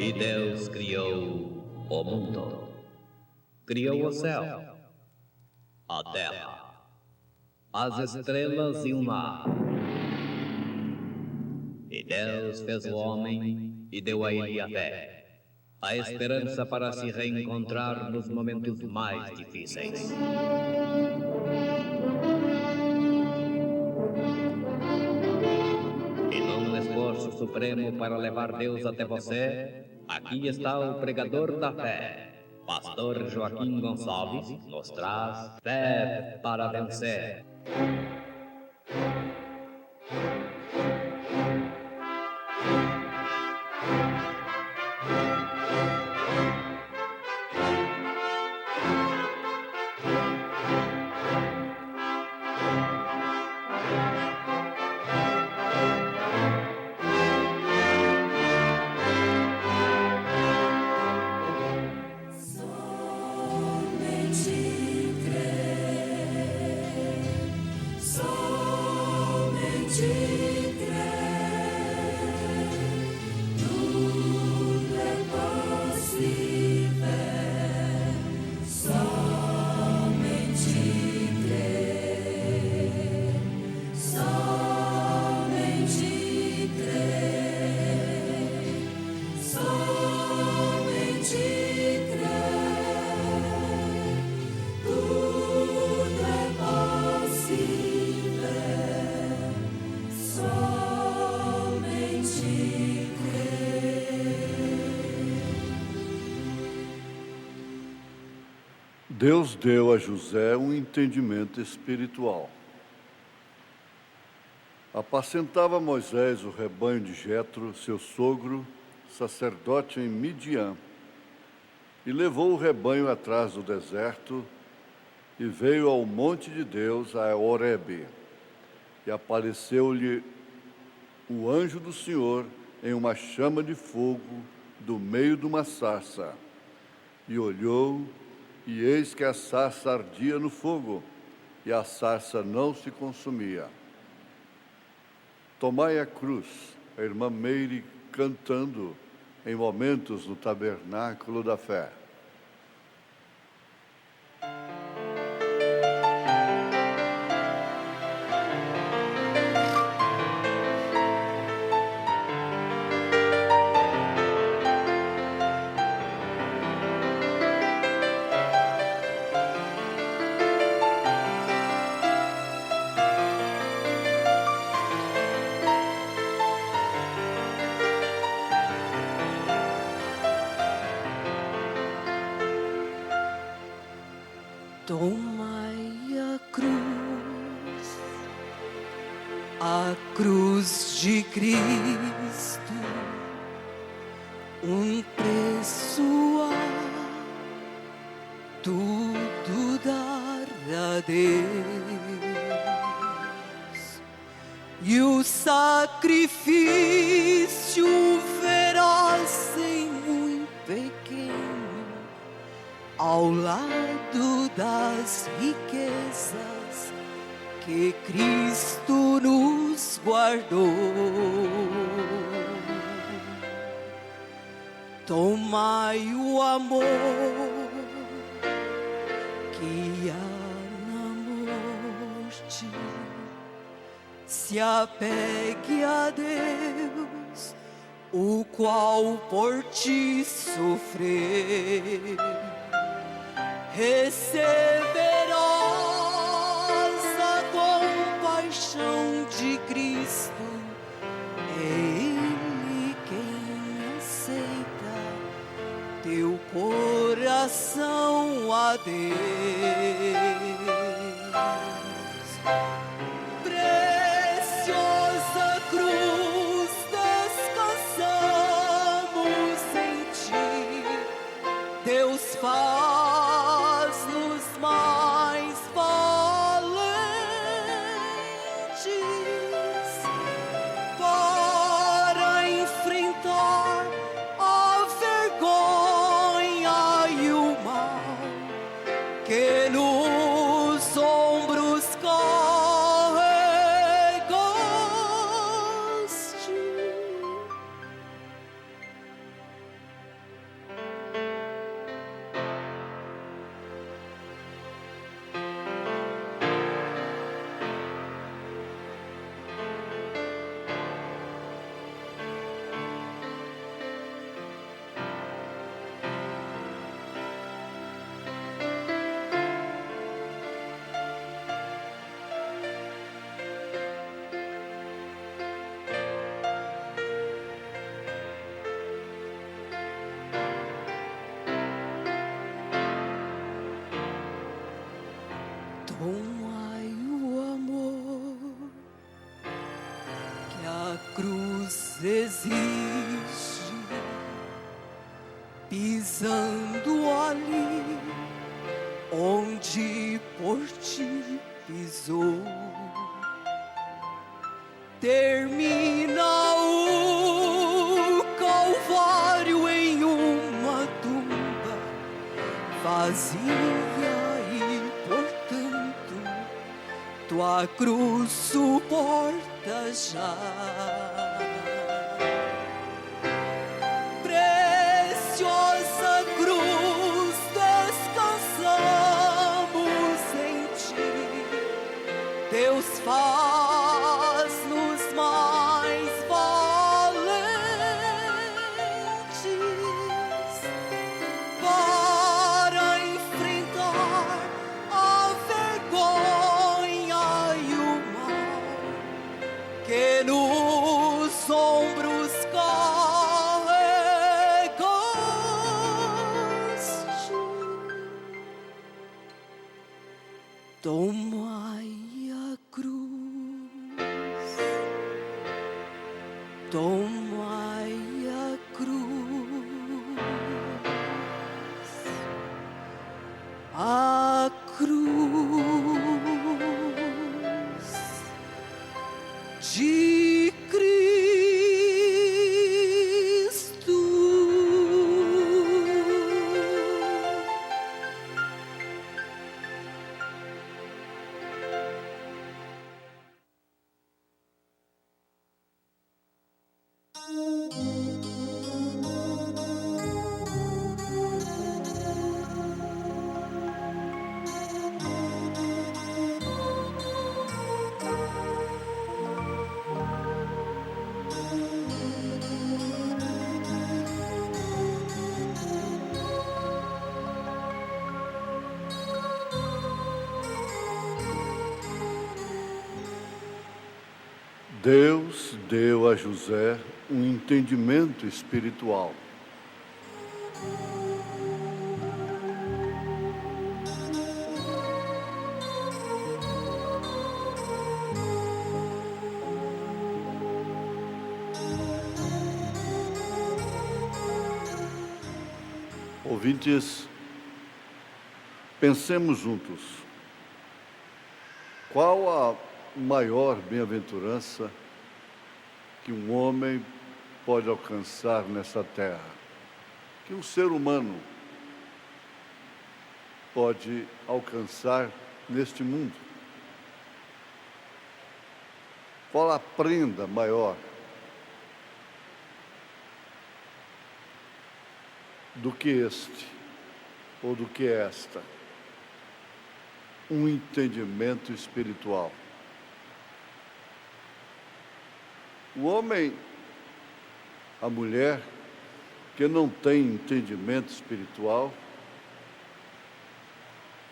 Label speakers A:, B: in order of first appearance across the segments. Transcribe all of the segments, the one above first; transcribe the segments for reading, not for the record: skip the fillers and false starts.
A: E Deus criou o mundo. Criou o céu, a terra, as estrelas e o mar. E Deus fez o homem e deu a ele a fé, a esperança para se reencontrar nos momentos mais difíceis. E num esforço supremo para levar Deus até você, aqui está o pregador da fé. Pastor Joaquim Gonçalves nos traz fé para vencer.
B: Deus deu a José um entendimento espiritual. Apacentava Moisés o rebanho de Jetro, seu sogro, sacerdote em Midian, e levou o rebanho atrás do deserto e veio ao monte de Deus, a Horebe, e apareceu-lhe o anjo do Senhor em uma chama de fogo do meio de uma sarça, e olhou, e eis que a sarça ardia no fogo, e a sarça não se consumia. Tomai a cruz, a irmã Meire cantando em momentos no tabernáculo da fé.
C: Tomai a cruz de Cristo, um preço a tudo dar a Deus, e o sacrifício veraz em muito pequeno, ao lado das riquezas que Cristo nos guardou. Tomai o amor que há na morte, se apegue a Deus, o qual por ti sofreu. Receberás a compaixão de Cristo, é Ele quem aceita teu coração a Deus. Preciosa cruz, descansamos em ti, Deus faz-nos mais valentes para enfrentar a vergonha e o mal que nos cruz exige, pisando ali onde por ti pisou. Termina o Calvário em uma tumba vazia e, portanto, tua cruz suporta já. Preciosa cruz, descansamos em ti. Deus faz-nos mais valentes para enfrentar a vergonha e o mal que nos ombros carregaste. Tomai a cruz, tomai a cruz, a cruz de Cristo.
B: Deus deu a José um entendimento espiritual. Ouvintes, pensemos juntos. Qual a maior bem-aventurança que um homem pode alcançar nessa terra? Que um ser humano pode alcançar neste mundo? Qual a prenda maior do que este, ou do que esta? Um entendimento espiritual. O homem, a mulher, que não tem entendimento espiritual,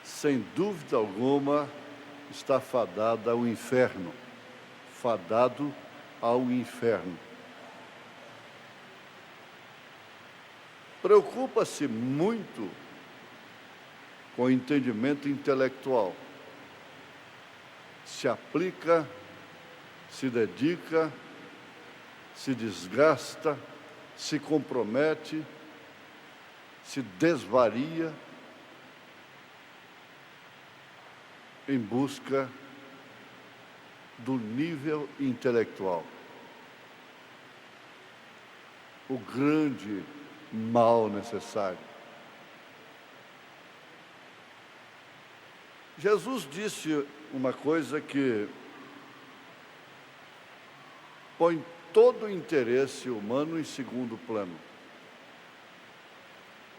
B: sem dúvida alguma, está fadada ao inferno. Fadado ao inferno. Preocupa-se muito com o entendimento intelectual. Se aplica, se dedica, se desgasta, se compromete, se desvaria em busca do nível intelectual. O grande mal necessário. Jesus disse uma coisa que põe todo o interesse humano em segundo plano.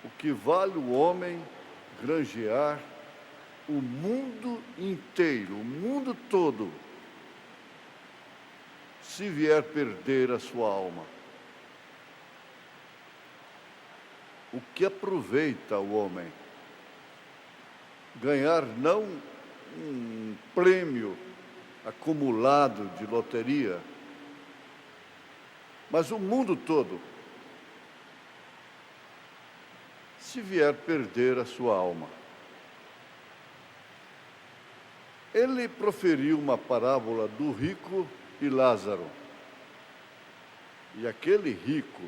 B: O que vale o homem granjear o mundo inteiro, o mundo todo, se vier perder a sua alma? O que aproveita o homem? Ganhar não um prêmio acumulado de loteria, mas o mundo todo, se vier perder a sua alma. Ele proferiu uma parábola do rico e Lázaro. E aquele rico,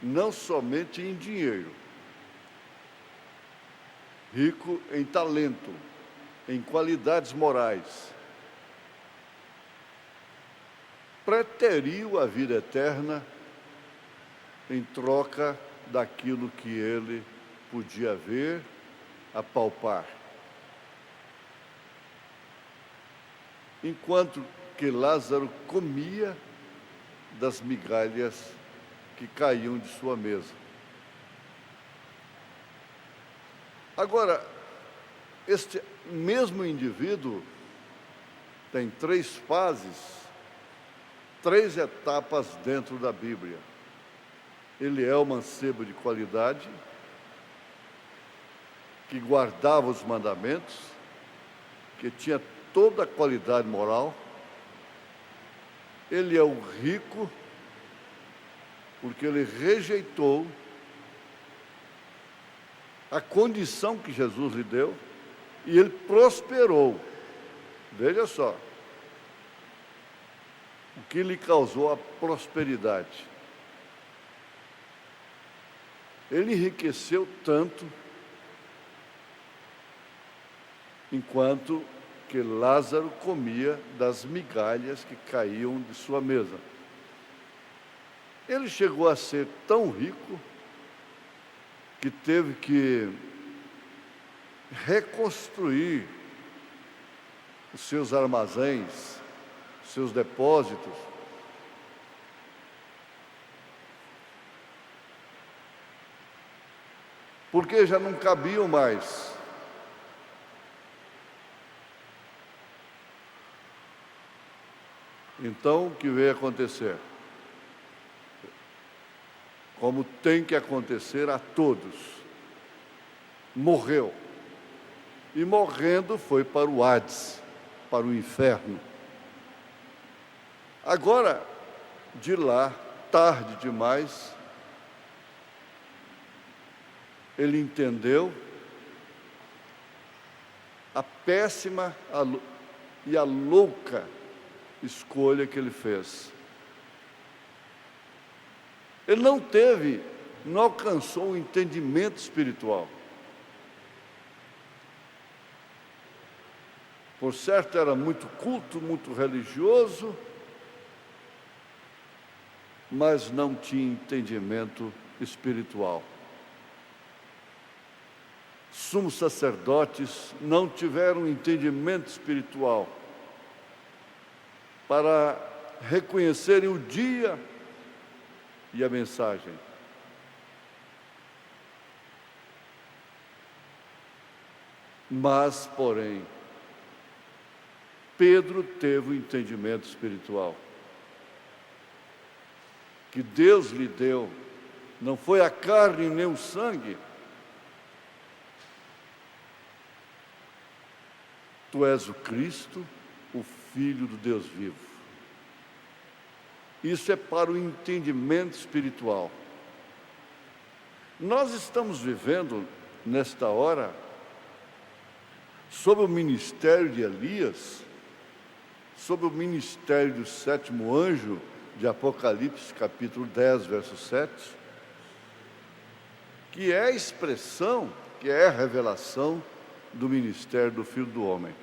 B: não somente em dinheiro, rico em talento, em qualidades morais, preteriu a vida eterna em troca daquilo que ele podia ver, apalpar. Enquanto que Lázaro comia das migalhas que caíam de sua mesa. Agora, este mesmo indivíduo tem 3 fases, 3 etapas dentro da Bíblia. Ele é o mancebo de qualidade, que guardava os mandamentos, que tinha toda a qualidade moral. Ele é o rico, porque ele rejeitou a condição que Jesus lhe deu, e ele prosperou. Veja só, o que lhe causou a prosperidade. Ele enriqueceu tanto, enquanto que Lázaro comia das migalhas que caíam de sua mesa. Ele chegou a ser tão rico que teve que reconstruir os seus armazéns, seus depósitos. Porque já não cabiam mais. Então, o que veio acontecer? Como tem que acontecer a todos. Morreu. E morrendo foi para o Hades, para o inferno. Agora, de lá, tarde demais, ele entendeu a péssima e a louca escolha que ele fez. Ele não alcançou o entendimento espiritual. Por certo, era muito culto, muito religioso, mas não tinha entendimento espiritual. Sumos sacerdotes não tiveram entendimento espiritual para reconhecerem o dia e a mensagem. Mas, porém, Pedro teve o entendimento espiritual que Deus lhe deu. Não foi a carne nem o sangue. Tu és o Cristo, o Filho do Deus vivo. Isso é para o entendimento espiritual. Nós estamos vivendo, nesta hora, sob o ministério de Elias, sob o ministério do 7º anjo, de Apocalipse, capítulo 10, verso 7, que é a expressão, que é a revelação do ministério do Filho do Homem.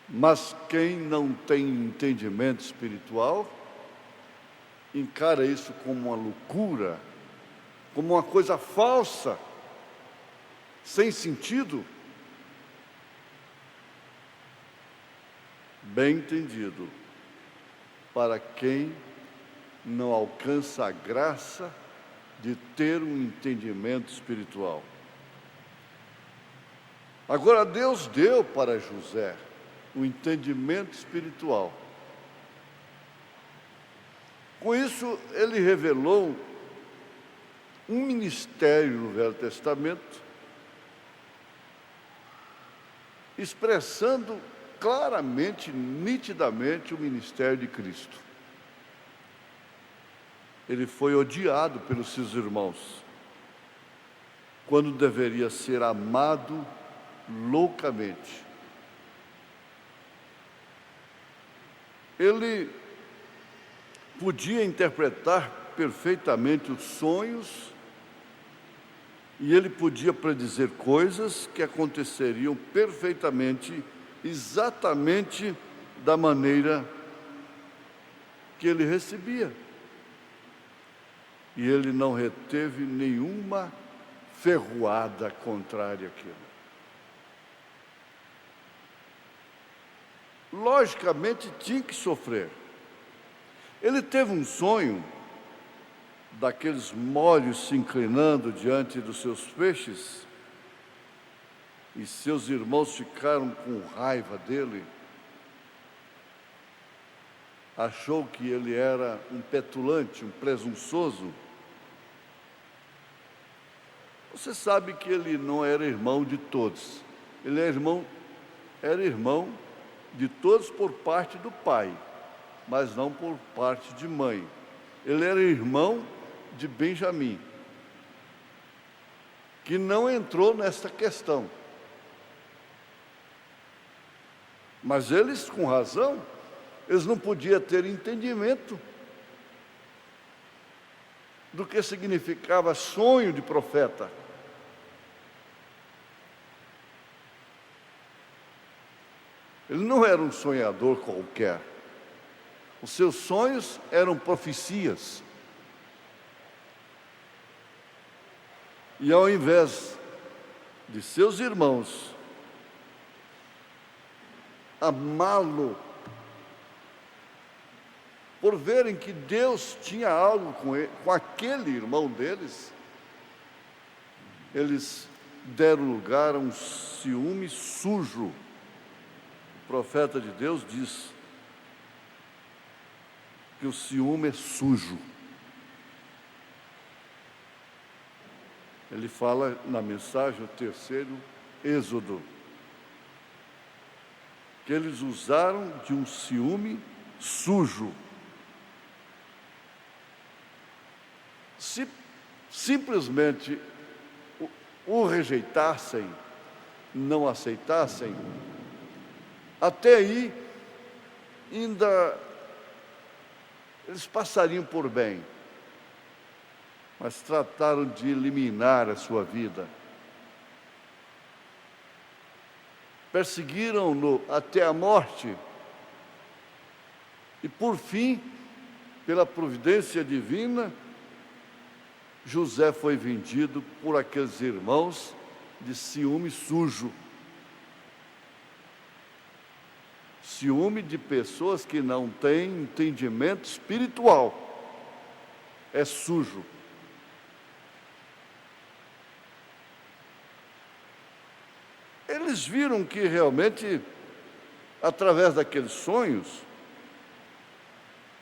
B: Mas quem não tem entendimento espiritual, encara isso como uma loucura, como uma coisa falsa, sem sentido. Bem entendido, para quem não alcança a graça de ter um entendimento espiritual. Agora, Deus deu para José o entendimento espiritual. Com isso, ele revelou um ministério no Velho Testamento, expressando claramente, nitidamente, o ministério de Cristo. Ele foi odiado pelos seus irmãos, quando deveria ser amado loucamente. Ele podia interpretar perfeitamente os sonhos e ele podia predizer coisas que aconteceriam perfeitamente, exatamente da maneira que ele recebia. E ele não reteve nenhuma ferroada contrária àquilo. Logicamente, tinha que sofrer. Ele teve um sonho daqueles molhos se inclinando diante dos seus peixes, e seus irmãos ficaram com raiva dele. Achou que ele era um petulante, um presunçoso. Você sabe que ele não era irmão de todos. Ele era irmão de todos por parte do pai, mas não por parte de mãe. Ele era irmão de Benjamim, que não entrou nessa questão. Mas eles, com razão, eles não podiam ter entendimento do que significava sonho de profeta. Ele não era um sonhador qualquer. Os seus sonhos eram profecias. E ao invés de seus irmãos amá-lo, por verem que Deus tinha algo com aquele irmão deles, eles deram lugar a um ciúme sujo. O profeta de Deus diz que o ciúme é sujo. Ele fala na mensagem, o terceiro Êxodo, que eles usaram de um ciúme sujo. Se simplesmente o rejeitassem, não aceitassem, até aí ainda eles passariam por bem. Mas trataram de eliminar a sua vida. Perseguiram-no até a morte. E por fim, pela providência divina, José foi vendido por aqueles irmãos de ciúme sujo. Ciúme de pessoas que não têm entendimento espiritual. É sujo. Eles viram que realmente, através daqueles sonhos,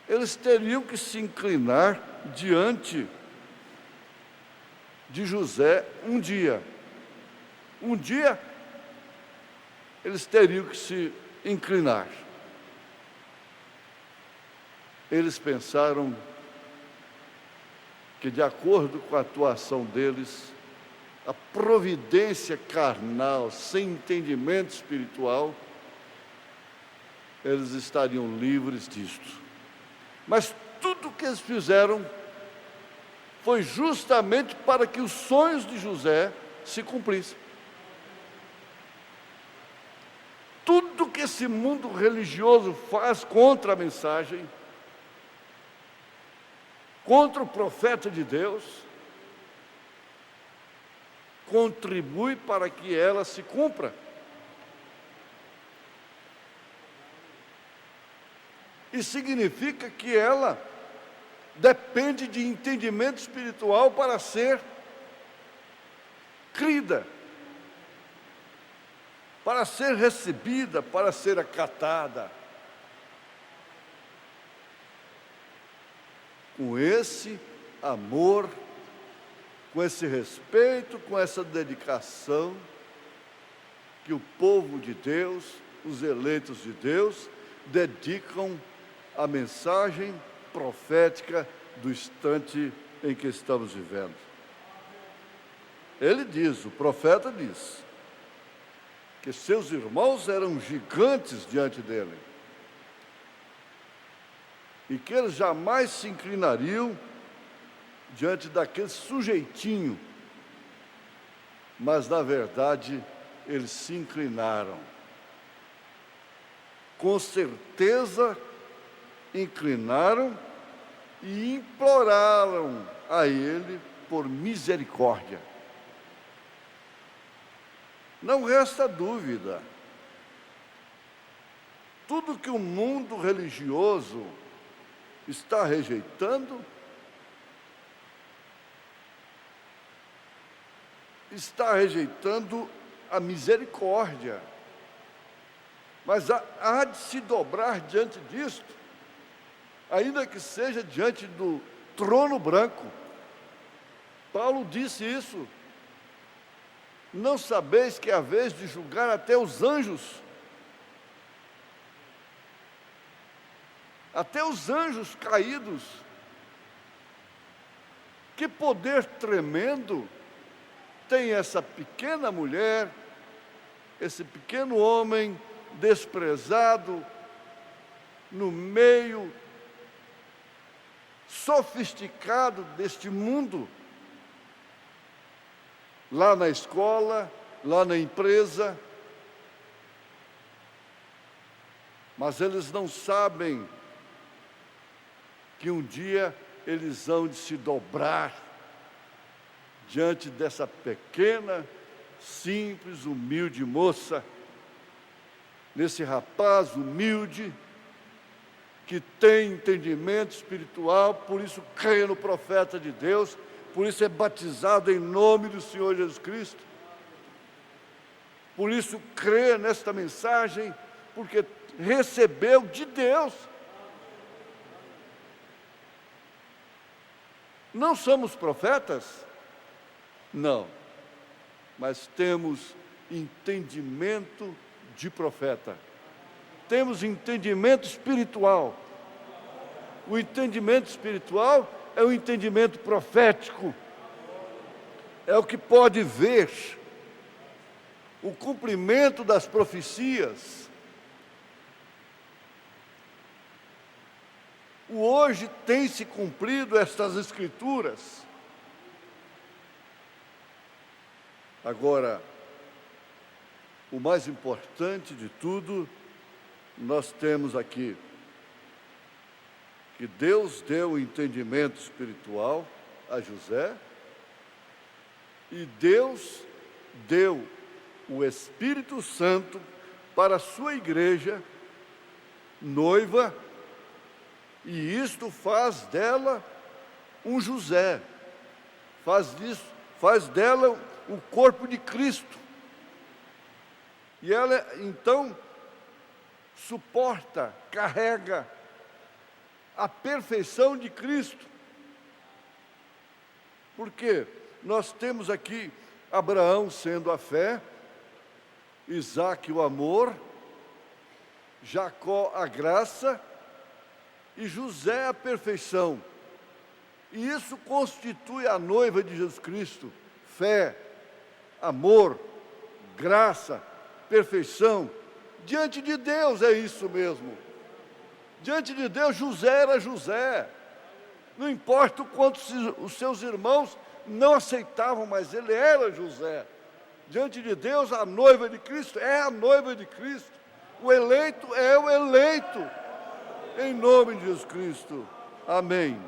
B: eles teriam que se inclinar diante de José um dia. Um dia, eles teriam que se inclinar. Eles pensaram que, de acordo com a atuação deles, a providência carnal, sem entendimento espiritual, eles estariam livres disto. Mas tudo o que eles fizeram foi justamente para que os sonhos de José se cumprissem. Tudo que esse mundo religioso faz contra a mensagem, contra o profeta de Deus, contribui para que ela se cumpra. E significa que ela depende de entendimento espiritual para ser crida, para ser recebida, para ser acatada. Com esse amor, com esse respeito, com essa dedicação que o povo de Deus, os eleitos de Deus, dedicam à mensagem profética do instante em que estamos vivendo. Ele diz, o profeta diz, que seus irmãos eram gigantes diante dele. e que eles jamais se inclinariam diante daquele sujeitinho, mas na verdade eles se inclinaram. Com certeza inclinaram e imploraram a ele por misericórdia. Não resta dúvida, tudo que o mundo religioso está rejeitando, está rejeitando a misericórdia. Mas há de se dobrar diante disto, ainda que seja diante do trono branco. Paulo disse isso. Não sabeis que é a vez de julgar até os anjos? Até os anjos caídos. Que poder tremendo tem essa pequena mulher, esse pequeno homem desprezado, no meio sofisticado deste mundo, lá na escola, lá na empresa, mas eles não sabem que um dia eles hão de se dobrar diante dessa pequena, simples, humilde moça, nesse rapaz humilde, que tem entendimento espiritual, por isso crê no profeta de Deus, por isso é batizado em nome do Senhor Jesus Cristo, por isso crê nesta mensagem, porque recebeu de Deus. Não somos profetas? Não, mas temos entendimento de profeta. Temos entendimento espiritual. O entendimento espiritual é o entendimento profético. É o que pode ver o cumprimento das profecias. O hoje tem se cumprido estas escrituras. Agora, o mais importante de tudo, nós temos aqui que Deus deu o entendimento espiritual a José e Deus deu o Espírito Santo para a sua igreja noiva, e isto faz dela um José, faz dela o corpo de Cristo. E ela, então, suporta, carrega a perfeição de Cristo. Porque nós temos aqui Abraão sendo a fé, Isaque o amor, Jacó a graça e José a perfeição. E isso constitui a noiva de Jesus Cristo: fé, amor, graça, perfeição. Diante de Deus é isso mesmo. Diante de Deus, José era José. Não importa o quanto os seus irmãos não aceitavam, mas ele era José. Diante de Deus, a noiva de Cristo é a noiva de Cristo. O eleito é o eleito. Em nome de Jesus Cristo. Amém.